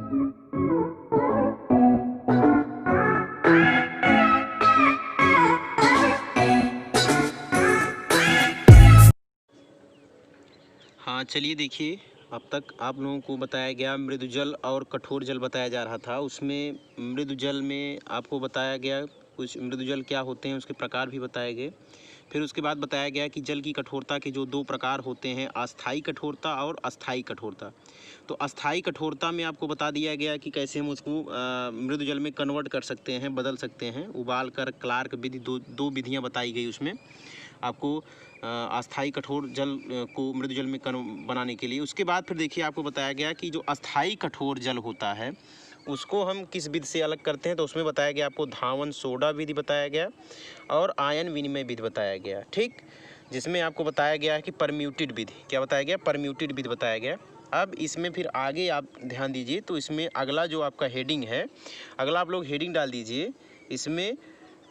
हाँ चलिए देखिए, अब तक आप लोगों को बताया गया मृदु जल और कठोर जल बताया जा रहा था। उसमें मृदु जल में आपको बताया गया कुछ मृदु जल क्या होते हैं, उसके प्रकार भी बताए गए। फिर उसके बाद बताया गया कि जल की कठोरता के जो दो प्रकार होते हैं, अस्थाई कठोरता और अस्थाई कठोरता। तो अस्थाई कठोरता में आपको बता दिया गया कि कैसे हम उसको मृदु जल में कन्वर्ट कर सकते हैं, बदल सकते हैं। उबाल कर क्लार्क विधि, दो विधियाँ बताई गई उसमें आपको अस्थाई कठोर जल को मृदु जल में बनाने के लिए। उसके बाद फिर देखिए आपको बताया गया कि जो अस्थाई कठोर जल होता है उसको हम किस विधि से अलग करते हैं। तो उसमें बताया गया आपको धावन सोडा विधि बताया गया और आयन विनिमय विधि बताया गया, ठीक। जिसमें आपको बताया गया कि परम्यूटेड विधि, क्या बताया गया, परम्यूटेड विधि बताया गया। अब इसमें फिर आगे आप ध्यान दीजिए, तो इसमें अगला जो आपका हेडिंग है, अगला आप लोग हेडिंग डाल दीजिए इसमें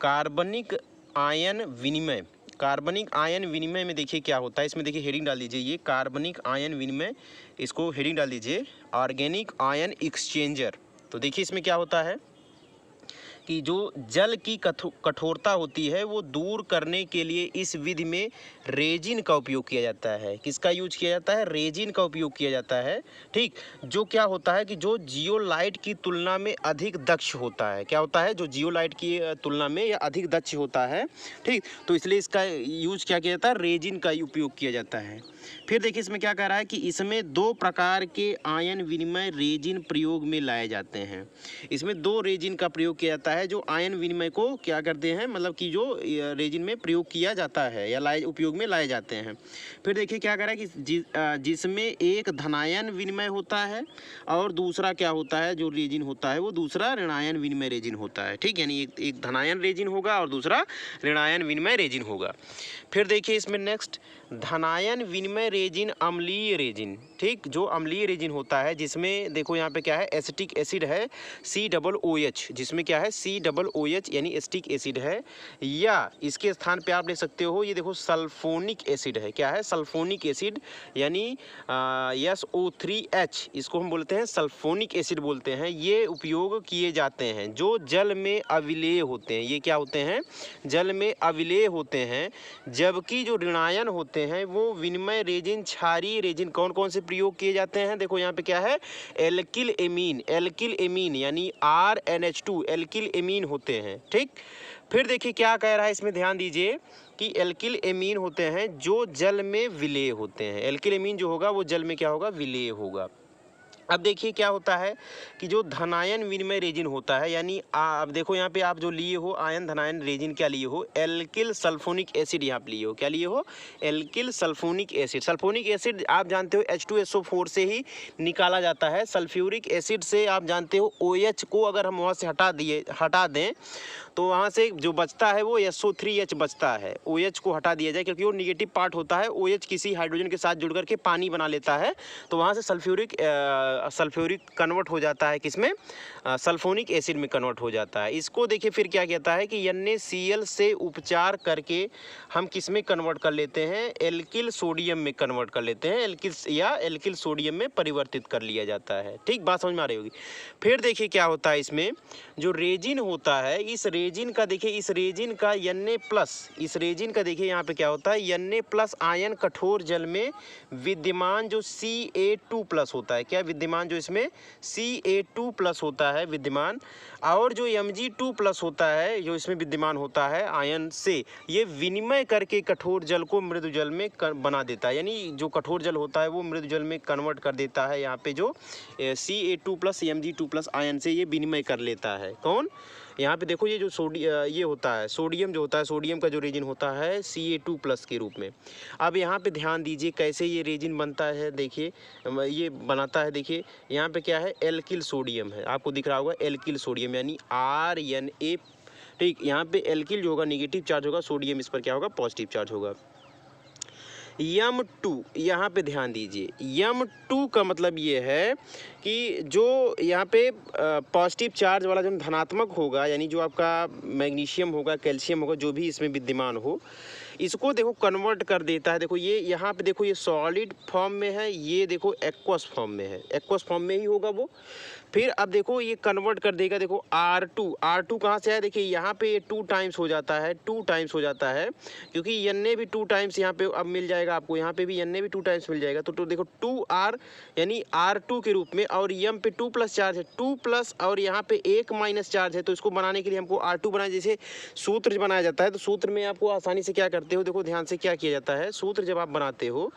कार्बनिक आयन विनिमय। कार्बनिक आयन विनिमय में देखिए क्या होता है, इसमें देखिए हेडिंग डाल दीजिए, ये कार्बनिक आयन विनिमय, इसको हेडिंग डाल दीजिए ऑर्गेनिक आयन एक्सचेंजर। तो देखिए इसमें क्या होता है कि जो जल की कठोरता होती है वो दूर करने के लिए इस विधि में रेजिन का उपयोग किया जाता है। किसका यूज किया जाता है, रेजिन का उपयोग किया जाता है, ठीक। जो क्या होता है कि जो जियोलाइट की तुलना में अधिक दक्ष होता है, क्या होता है, जो जियोलाइट की तुलना में यह अधिक दक्ष होता है, ठीक। तो इसलिए इसका यूज क्या किया जाता है, रेजिन का उपयोग किया जाता है। फिर देखिए इसमें क्या कह रहा है कि इसमें दो प्रकार के आयन विनिमय रेजिन प्रयोग में लाए जाते हैं। इसमें दो रेजिन का प्रयोग किया जाता है जो आयन विनिमय को क्या करते हैं, मतलब कि जो रेजिन में प्रयोग किया जाता है या उपयोग में लाए जाते हैं। फिर देखिए क्या कह रहा है कि जिसमें एक धनायन विनिमय होता है और दूसरा क्या होता है, जो रेजिन होता है वो दूसरा ऋणायन विनिमय रेजिन होता है, ठीक। यानी एक धनायन रेजिन होगा और दूसरा ऋणायन विनिमय रेजिन होगा। फिर देखिए इसमें नेक्स्ट धनायन विनिमय रेजिन अम्लीय रेजिन, ठीक। जो अम्लीय रेजिन होता है जिसमें देखो यहाँ पे क्या है, एसिटिक एसिड है COOH, जिसमें क्या है COOH यानी एसिटिक एसिड है, या इसके स्थान पे आप ले सकते हो, ये देखो सल्फोनिक एसिड है, क्या है, सल्फोनिक एसिड यानी SO3H, इसको हम बोलते हैं सल्फोनिक एसिड बोलते हैं। ये उपयोग किए जाते हैं जो जल में अविलेय होते हैं, ये क्या होते हैं, जल में अविलेय होते हैं। जबकि जो ऋणायन होते हैं वो विनिमय रेजिन, क्षारीय रेजिन कौन कौन से प्रयोग किए जाते हैं, देखो यहाँ पे क्या है, एल्किल एमीन यानी RNH2 एल्किल एमीन होते हैं, ठीक। फिर देखिए क्या कह रहा है इसमें, ध्यान दीजिए कि एल्किल एमीन होते हैं जो जल में विलेय होते हैं। एल्किल एमीन जो होगा वो जल में क्या होगा, विलेय होगा। अब देखिए क्या होता है कि जो धनायन विनिमय रेजिन होता है, यानी अब देखो यहाँ पे आप जो लिए हो आयन धनायन रेजिन, क्या लिए हो, एल्किल सल्फोनिक एसिड यहाँ पे लिए हो, क्या लिए हो, alkyl sulphonic acid. Sulphonic acid आप जानते हो H2SO4 से ही निकाला जाता है। सल्फ्यूरिक एसिड से आप जानते हो OH को अगर हम वहाँ से हटा दें तो वहाँ से जो बचता है वो SO3H बचता है। OH को हटा दिया जाए क्योंकि वो निगेटिव पार्ट होता है, OH किसी हाइड्रोजन के साथ जुड़ करके पानी बना लेता है, तो वहाँ से सल्फ्यूरिक कन्वर्ट हो जाता है किसमें, सल्फोनिक एसिड में कन्वर्ट हो जाता है। इसको देखिए फिर क्या कहता है कि NaCl से उपचार करके हम किस में कन्वर्ट कर लेते हैं, एल्किल सोडियम में कन्वर्ट कर लेते हैं, एल्किल सोडियम में परिवर्तित कर लिया जाता है, ठीक। बात समझ में आ रही होगी। फिर देखिए क्या होता है इसमें, जो रेजिन होता है, इस रेजिन का देखिए, इस रेजिन का देखिए यहाँ पे क्या होता है, Na+ आयन कठोर जल में विद्यमान जो Ca2+ होता है, क्या विद्यमान, जो इसमें Ca2+ होता है विद्यमान, और जो Mg2+ होता है जो इसमें विद्यमान होता है आयन से, ये विनिमय करके कठोर जल को मृदु जल में बना देता है। यानी जो कठोर जल होता है वो मृदु जल में कन्वर्ट कर देता है। यहाँ पे जो Ca2+ Mg2+ आयन से ये विनिमय कर लेता है। कौन, यहाँ पे देखो ये जो ये होता है सोडियम, जो होता है सोडियम का जो रेजिन होता है Ca2+ के रूप में। अब यहाँ पे ध्यान दीजिए कैसे ये रेजिन बनता है, देखिए ये बनाता है, देखिए यहाँ पे क्या है, एल्किल सोडियम है, आपको दिख रहा होगा एल्किल सोडियम यानी RNA, ठीक। यहाँ पे एल्किल जो होगा निगेटिव चार्ज होगा, सोडियम इस पर क्या होगा, पॉजिटिव चार्ज होगा। M2, यहाँ पे ध्यान दीजिए, M2 का मतलब ये है कि जो यहाँ पे पॉजिटिव चार्ज वाला जो धनात्मक होगा, यानी जो आपका मैग्नीशियम होगा, कैल्शियम होगा, जो भी इसमें विद्यमान हो, इसको देखो कन्वर्ट कर देता है। देखो ये यहाँ पे देखो ये सॉलिड फॉर्म में है, ये देखो एक्वस फॉर्म में है, एक्वस फॉर्म में ही होगा वो। फिर अब देखो ये कन्वर्ट कर देगा। देखो R2 कहाँ से है, देखिए यहाँ पे ये 2 टाइम्स हो जाता है, 2 टाइम्स हो जाता है, क्योंकि N भी 2 टाइम्स यहाँ पे अब मिल जाएगा आपको, यहाँ पे भी N भी 2 टाइम्स मिल जाएगा। तो देखो 2R यानी R2 के रूप में, और M पे 2 प्लस चार्ज है, 2 प्लस और यहाँ पे 1 माइनस चार्ज है। तो इसको बनाने के लिए हमको R2 बनाए, जैसे सूत्र बनाया जाता है तो सूत्र में आपको आसानी से क्या करते हो, देखो ध्यान से क्या किया जाता है, सूत्र जब आप बनाते हो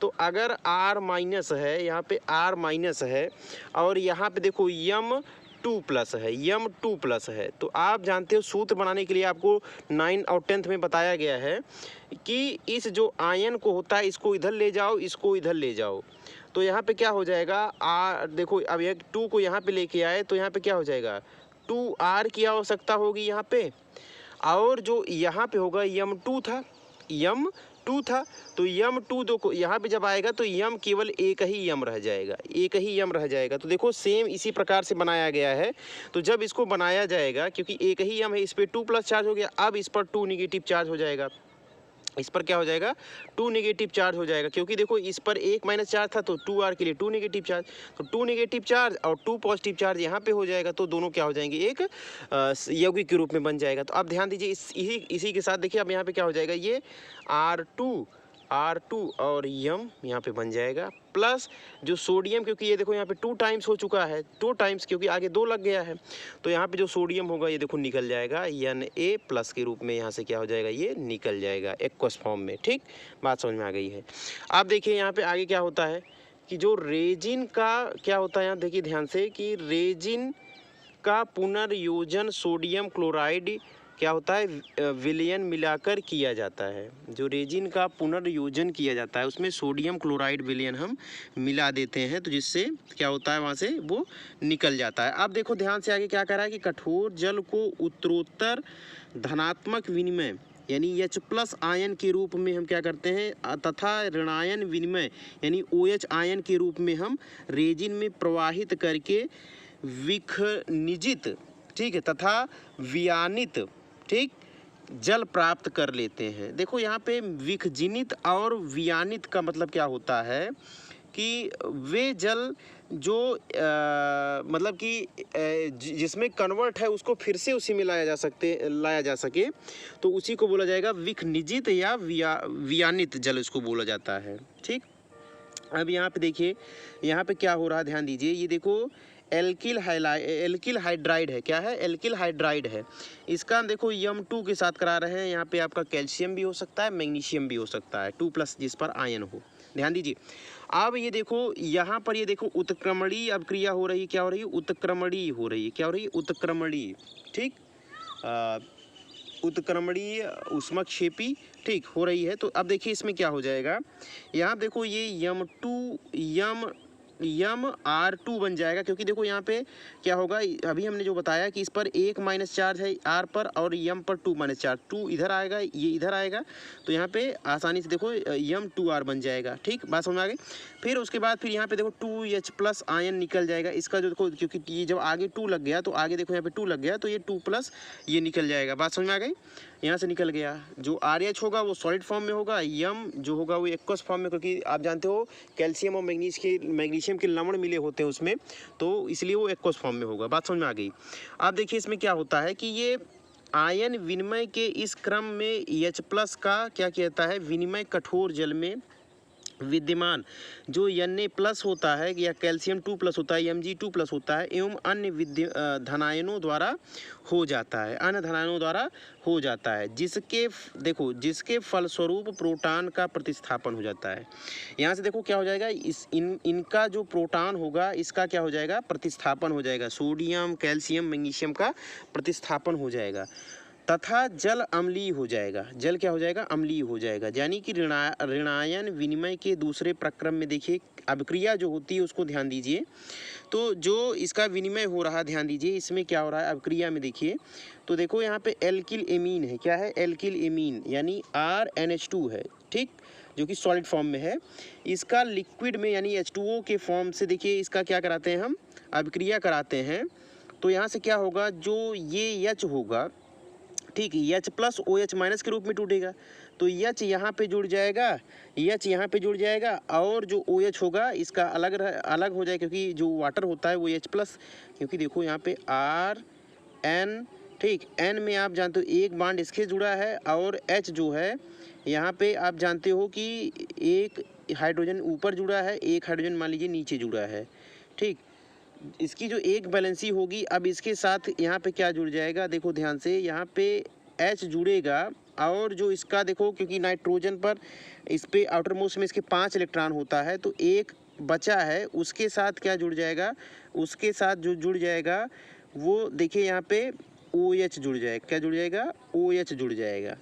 तो अगर R माइनस है, यहाँ पे R माइनस है और यहाँ पे देखो M2 प्लस है, M2 प्लस है, तो आप जानते हो सूत्र बनाने के लिए आपको 9 और 10th में बताया गया है कि इस जो आयन को होता है इसको इधर ले जाओ, इसको इधर ले जाओ। तो यहाँ पे क्या हो जाएगा, देखो अब ये 2 को यहाँ पे लेके आए तो यहाँ पे क्या हो जाएगा, 2R की आवश्यकता होगी यहाँ पे, और जो यहाँ पे होगा M2 था, तो M2 दो को यहाँ पे जब आएगा तो M केवल एक ही M रह जाएगा, एक ही M रह जाएगा। तो देखो सेम इसी प्रकार से बनाया गया है। तो जब इसको बनाया जाएगा, क्योंकि एक ही M है, इस पर 2 प्लस चार्ज हो गया, अब इस पर 2 निगेटिव चार्ज हो जाएगा, इस पर क्या हो जाएगा, 2 निगेटिव चार्ज हो जाएगा, क्योंकि देखो इस पर 1 माइनस चार्ज था तो 2R के लिए 2 निगेटिव चार्ज, तो 2 निगेटिव चार्ज और 2 पॉजिटिव चार्ज यहाँ पे हो जाएगा, तो दोनों क्या हो जाएंगे, एक यौगिक के रूप में बन जाएगा। तो आप ध्यान दीजिए इसी के साथ देखिए अब यहाँ पे क्या हो जाएगा, ये R2 और M यहाँ पे बन जाएगा, प्लस जो सोडियम, क्योंकि ये देखो यहाँ पे 2 टाइम्स हो चुका है, 2 टाइम्स क्योंकि आगे 2 लग गया है, तो यहाँ पे जो सोडियम होगा ये देखो निकल जाएगा, Na प्लस के रूप में यहाँ से क्या हो जाएगा, ये निकल जाएगा एक्वस फॉर्म में। ठीक, बात समझ में आ गई है। आप देखिए यहाँ पे आगे क्या होता है कि जो रेजिन का क्या होता है, यहाँ देखिए ध्यान से कि रेजिन का पुनर्योजन सोडियम क्लोराइड क्या होता है, विलयन मिलाकर किया जाता है। जो रेजिन का पुनर्योजन किया जाता है उसमें सोडियम क्लोराइड विलयन हम मिला देते हैं, तो जिससे क्या होता है वहाँ से वो निकल जाता है। अब देखो ध्यान से आगे क्या कह रहा है कि कठोर जल को उत्तरोत्तर धनात्मक विनिमय यानी H+ आयन के रूप में हम क्या करते हैं, तथा ऋणायन विनिमय यानी OH आयन के रूप में हम रेजिन में प्रवाहित करके विखनिजित, ठीक है, तथा वियानित, ठीक, जल प्राप्त कर लेते हैं। देखो यहाँ पे विखजिनित और वियानित का मतलब क्या होता है कि वे जल जो मतलब कि जिसमें कन्वर्ट है उसको फिर से उसी में लाया जा सके तो उसी को बोला जाएगा विखनिजित या वियानित जल उसको बोला जाता है। ठीक, अब यहाँ पे देखिए यहाँ पे क्या हो रहा है, ध्यान दीजिए, ये देखो एल्किल हाइड्राइड है, क्या है, एल्किल हाइड्राइड है। इसका हम देखो M2 के साथ करा रहे हैं, यहाँ पे आपका कैल्शियम भी हो सकता है, मैग्नीशियम भी हो सकता है, 2+ जिस पर आयन हो। ध्यान दीजिए अब ये देखो यहाँ पर ये देखो उत्क्रमणीय अब क्रिया हो रही है, क्या हो रही है, उत्क्रमणीय हो रही है, क्या हो रही है, उत्क्रमणीय, ठीक, उत्क्रमणीय ऊष्मक्षेपी, ठीक, हो रही है। तो अब देखिए इसमें क्या हो जाएगा, यहाँ देखो ये MR2 बन जाएगा, क्योंकि देखो यहाँ पे क्या होगा, अभी हमने जो बताया कि इस पर 1 माइनस चार्ज है R पर और M पर 2 माइनस चार्ज, 2 इधर आएगा, ये इधर आएगा, तो यहाँ पे आसानी से देखो M2R बन जाएगा। ठीक, बात समझ में आ गई। फिर उसके बाद फिर यहाँ पे देखो 2H+ आयन निकल जाएगा, इसका जो देखो क्योंकि ये जब आगे 2 लग गया तो आगे देखो यहाँ पे 2 लग गया तो ये 2+ ये निकल जाएगा। बात समझ में आ गई, यहाँ से निकल गया। जो RH होगा वो सॉलिड फॉर्म में होगा, M जो होगा वो एक्वस फॉर्म में, क्योंकि आप जानते हो कैल्शियम और मैग्नीशियम के लवण मिले होते हैं उसमें, तो इसलिए वो एक्वस फॉर्म में होगा। बात समझ में आ गई। आप देखिए इसमें क्या होता है कि ये आयन विनिमय के इस क्रम में H+ का क्या कहता है, विनिमय कठोर जल में विद्यमान जो Na+ होता है या कैल्शियम 2+ होता है, Mg2+ होता है एवं अन्य धनायनों द्वारा हो जाता है, अन्य धनायनों द्वारा हो जाता है, जिसके फलस्वरूप प्रोटॉन का प्रतिस्थापन हो जाता है। यहाँ से देखो क्या हो जाएगा, इनका जो प्रोटॉन होगा इसका क्या हो जाएगा, प्रतिस्थापन हो जाएगा, सोडियम कैल्शियम मैग्नीशियम का प्रतिस्थापन हो जाएगा तथा जल अम्लीय हो जाएगा। जल क्या हो जाएगा, अम्लीय हो जाएगा। यानी कि ऋणायन विनिमय के दूसरे प्रक्रम में देखिए अभिक्रिया जो होती है उसको ध्यान दीजिए। तो जो इसका विनिमय हो रहा है ध्यान दीजिए, इसमें क्या हो रहा है अभिक्रिया में देखिए, तो देखो यहाँ पे एल्किल एमीन है, क्या है, एल्किल एमीन यानी RNH2 है, ठीक, जो कि सॉलिड फॉर्म में है। इसका लिक्विड में यानी H2O के फॉर्म से देखिए इसका क्या कराते हैं, हम अभिक्रिया कराते हैं। तो यहाँ से क्या होगा, जो ये H होगा ठीक, H प्लस OH माइनस के रूप में टूटेगा। तो H यहाँ पे जुड़ जाएगा, H यहाँ पे जुड़ जाएगा और जो OH होगा इसका अलग हो जाएगा, क्योंकि जो वाटर होता है वो H प्लस, क्योंकि देखो यहाँ पे RN, ठीक, N में आप जानते हो एक बॉन्ड इसके जुड़ा है और H जो है यहाँ पे आप जानते हो कि एक हाइड्रोजन ऊपर जुड़ा है, एक हाइड्रोजन मान लीजिए नीचे जुड़ा है, ठीक। इसकी जो एक बैलेंसी होगी, अब इसके साथ यहाँ पे क्या जुड़ जाएगा, देखो ध्यान से, यहाँ पे H जुड़ेगा और जो इसका देखो, क्योंकि नाइट्रोजन पर इस पे आउटर मोस्ट में इसके 5 इलेक्ट्रॉन होता है, तो एक बचा है, उसके साथ क्या जुड़ जाएगा, उसके साथ जो जुड़ जाएगा वो देखिए यहाँ पे OH जुड़ जाएगा, क्या जुड़ जाएगा, OH जुड़ जाएगा,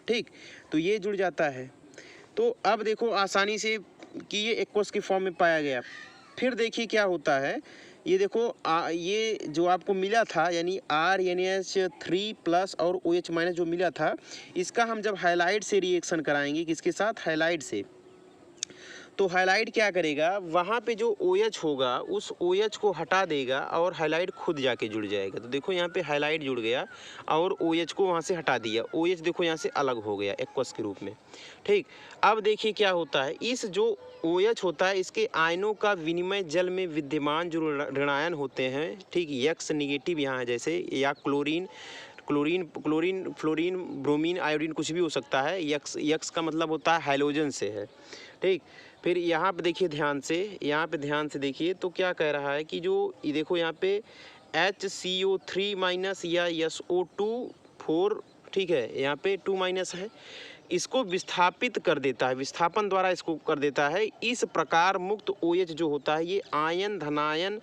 ठीक। तो ये जुड़ जाता है। तो अब देखो आसानी से कि ये एक्वस के फॉर्म में पाया गया। फिर देखिए क्या होता है, ये देखो ये जो आपको मिला था यानी RNH3 प्लस और OH माइनस जो मिला था, इसका हम जब हाइलाइट से रिएक्शन कराएंगे, किसके साथ, हाइलाइट से, तो हाइलाइट क्या करेगा, वहाँ पे जो OH होगा उस OH को हटा देगा और हाइलाइट खुद जाके जुड़ जाएगा। तो देखो यहाँ पे हाइलाइट जुड़ गया और OH को वहाँ से हटा दिया, OH देखो यहाँ से अलग हो गया एक्वस के रूप में, ठीक। अब देखिए क्या होता है, इस जो OH होता है इसके आयनों का विनिमय जल में विद्यमान जो ऋणायन होते हैं, ठीक, X निगेटिव यहाँ है जैसे, या क्लोरीन, फ्लोरीन, ब्रोमीन, आयोडीन, कुछ भी हो सकता है। यक्स का मतलब होता है हाइलोजन से है, ठीक। फिर यहाँ पे देखिए ध्यान से, यहाँ पे ध्यान से देखिए तो क्या कह रहा है कि जो ये देखो यहाँ पे HCO3 माइनस या SO2 4, ठीक है, यहाँ पे 2 माइनस है, इसको विस्थापित कर देता है, विस्थापन द्वारा इसको कर देता है। इस प्रकार मुक्त OH जो होता है ये आयन धनायन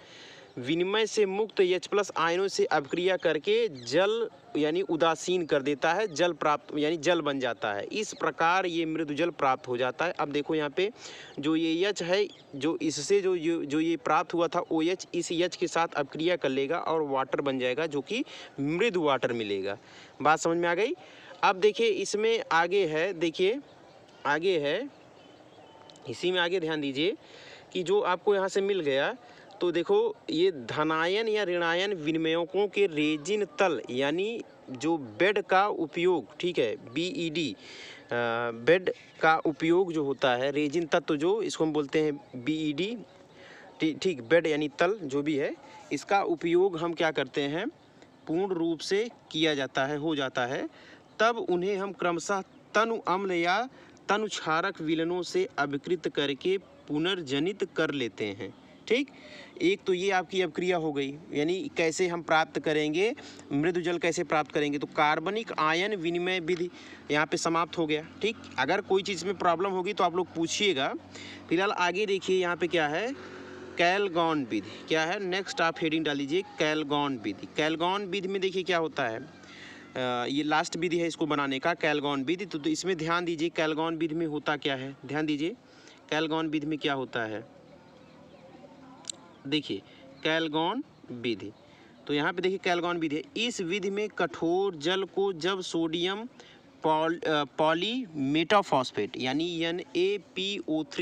विनिमय से मुक्त H प्लस आयनों से अभिक्रिया करके जल यानी उदासीन कर देता है, जल प्राप्त यानी जल बन जाता है। इस प्रकार ये मृदु जल प्राप्त हो जाता है। अब देखो यहाँ पे जो ये H है, जो इससे जो ये प्राप्त हुआ था OH, इस H के साथ अभिक्रिया कर लेगा और वाटर बन जाएगा, जो कि मृदु वाटर मिलेगा। बात समझ में आ गई। अब देखिए इसमें आगे है, देखिए आगे है, इसी में आगे ध्यान दीजिए कि जो आपको यहाँ से मिल गया, तो देखो ये धनायन या ऋणायन विनिमयकों के रेजिन तल यानी जो बेड का उपयोग, ठीक है, BED, बेड का उपयोग जो होता है, रेजिन तत्व जो इसको हम बोलते हैं BED, ठीक, बेड यानी तल जो भी है, इसका उपयोग हम क्या करते हैं, पूर्ण रूप से किया जाता है, हो जाता है, तब उन्हें हम क्रमशः तनु अम्ल या तनु क्षारक विलयनों से अभिकृत करके पुनर्जनित कर लेते हैं, ठीक। एक तो ये आपकी अभिक्रिया हो गई, यानी कैसे हम प्राप्त करेंगे मृदु जल, कैसे प्राप्त करेंगे, तो कार्बनिक आयन विनिमय विधि यहाँ पे समाप्त हो गया, ठीक। अगर कोई चीज़ में प्रॉब्लम होगी तो आप लोग पूछिएगा। फिलहाल आगे देखिए यहाँ पे क्या है, कैलगॉन विधि, क्या है, नेक्स्ट आप हेडिंग डाल लीजिए कैलगॉन विधि। कैलगॉन विधि में देखिए क्या होता है, ये लास्ट विधि है इसको बनाने का, कैलगॉन विधि। तो इसमें ध्यान दीजिए कैलगॉन विधि में होता क्या है, ध्यान दीजिए कैलगॉन विधि में क्या होता है। देखिए कैलगॉन विधि, तो यहाँ पे देखिए कैलगॉन विधि है। इस विधि में कठोर जल को जब सोडियम पॉलीमेटाफॉस्फेट यानी NaPO3,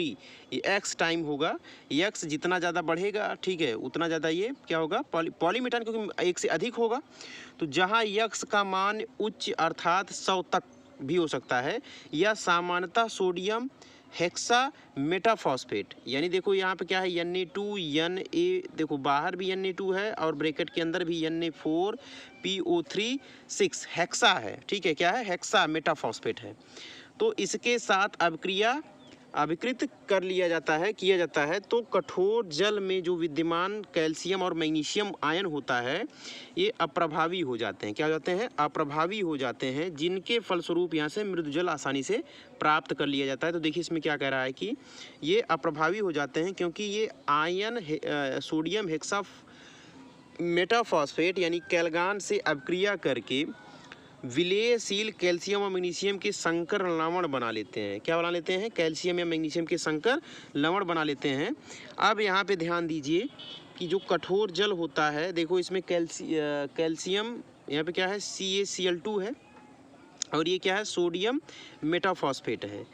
ये X टाइम होगा, X जितना ज़्यादा बढ़ेगा, ठीक है, उतना ज़्यादा ये क्या होगा, पॉलीमेटान, क्योंकि एक से अधिक होगा। तो जहाँ X का मान उच्च अर्थात 100 तक भी हो सकता है, या सामान्यतः सोडियम हेक्सा मेटाफॉस्फेट, यानी देखो यहाँ पे क्या है, Na2 Na, देखो बाहर भी Na2 है और ब्रैकेट के अंदर भी Na4PO3 6 हेक्सा है, ठीक है, क्या है, हेक्सा मेटाफॉस्फेट है। तो इसके साथ अभिकृत कर लिया जाता है, किया जाता है। तो कठोर जल में जो विद्यमान कैल्शियम और मैग्नीशियम आयन होता है ये अप्रभावी हो जाते हैं, क्या हो जाते हैं, अप्रभावी हो जाते हैं, जिनके फलस्वरूप यहाँ से मृदु जल आसानी से प्राप्त कर लिया जाता है। तो देखिए इसमें क्या कह रहा है कि ये अप्रभावी हो जाते हैं क्योंकि ये आयन सोडियम हेक्सा मेटाफॉस्फेट यानी कैलगान से अभिक्रिया करके विलयशील कैल्शियम और मैग्नीशियम के संकर लवण बना लेते हैं। क्या बना लेते हैं, कैल्शियम या मैग्नीशियम के संकर लवण बना लेते हैं। अब यहाँ पे ध्यान दीजिए कि जो कठोर जल होता है, देखो इसमें कैल्शियम यहाँ पे क्या है, CaCl2 है और ये क्या है, सोडियम मेटाफॉस्फेट है।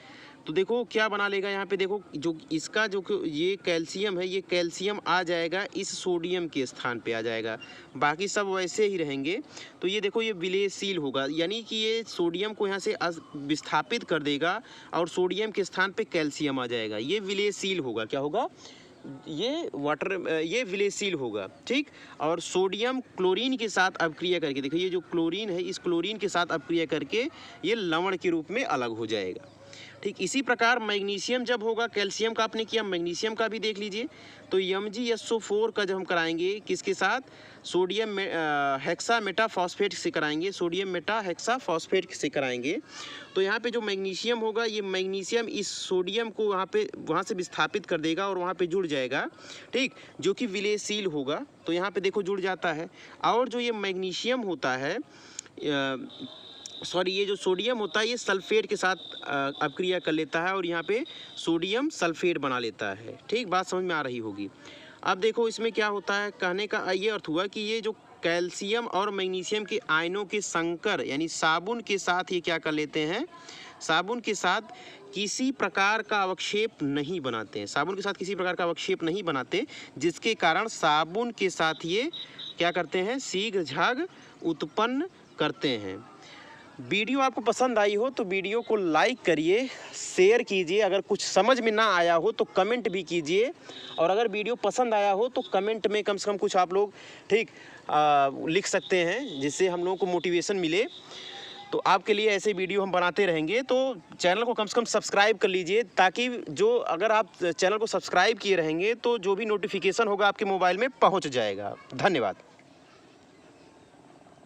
तो देखो क्या बना लेगा यहाँ पे, देखो जो इसका जो ये कैल्शियम है, ये कैल्शियम आ जाएगा इस सोडियम के स्थान पे आ जाएगा, बाकी सब वैसे ही रहेंगे। तो ये देखो ये विलयशील होगा, यानी कि ये सोडियम को यहाँ से विस्थापित कर देगा और सोडियम के स्थान पे कैल्शियम आ जाएगा। ये विलयशील होगा, क्या होगा, ये विलयशील होगा, ठीक। और सोडियम क्लोरीन के साथ अपक्रिया करके, देखो ये जो क्लोरीन है, इस क्लोरीन के साथ अपक्रिया करके ये लवण के रूप में अलग हो जाएगा, ठीक। इसी प्रकार मैग्नीशियम जब होगा, कैल्शियम का आपने किया, मैग्नीशियम का भी देख लीजिए। तो MgSO4 का जब हम कराएंगे किसके साथ, सोडियम हेक्सा मेटाफॉस्फेट से कराएंगे, सोडियम मेटा हेक्सा फॉस्फेट से कराएंगे। तो यहाँ पे जो मैग्नीशियम होगा, ये मैग्नीशियम इस सोडियम को वहाँ से विस्थापित कर देगा और वहाँ पे जुड़ जाएगा, ठीक, जो कि विलयशील होगा। तो यहाँ पे देखो जुड़ जाता है। और जो ये मैग्नीशियम होता है, ये जो सोडियम होता है, ये सल्फेट के साथ अपक्रिया कर लेता है और यहाँ पे सोडियम सल्फेट बना लेता है, ठीक। बात समझ में आ रही होगी। अब देखो इसमें क्या होता है, कहने का ये अर्थ हुआ कि ये जो कैल्शियम और मैग्नीशियम के आयनों के संकर यानी साबुन के साथ ये क्या कर लेते हैं, साबुन के साथ किसी प्रकार का अवक्षेप नहीं बनाते हैं, साबुन के साथ किसी प्रकार का अवक्षेप नहीं बनाते, जिसके कारण साबुन के साथ ये क्या करते हैं, शीघ्र झाग उत्पन्न करते हैं। वीडियो आपको पसंद आई हो तो वीडियो को लाइक करिए, शेयर कीजिए, अगर कुछ समझ में ना आया हो तो कमेंट भी कीजिए, और अगर वीडियो पसंद आया हो तो कमेंट में कम से कम कुछ आप लोग, ठीक, लिख सकते हैं, जिससे हम लोगों को मोटिवेशन मिले। तो आपके लिए ऐसे वीडियो हम बनाते रहेंगे। तो चैनल को कम से कम सब्सक्राइब कर लीजिए, ताकि जो अगर आप चैनल को सब्सक्राइब किए रहेंगे तो जो भी नोटिफिकेशन होगा आपके मोबाइल में पहुंच जाएगा। धन्यवाद।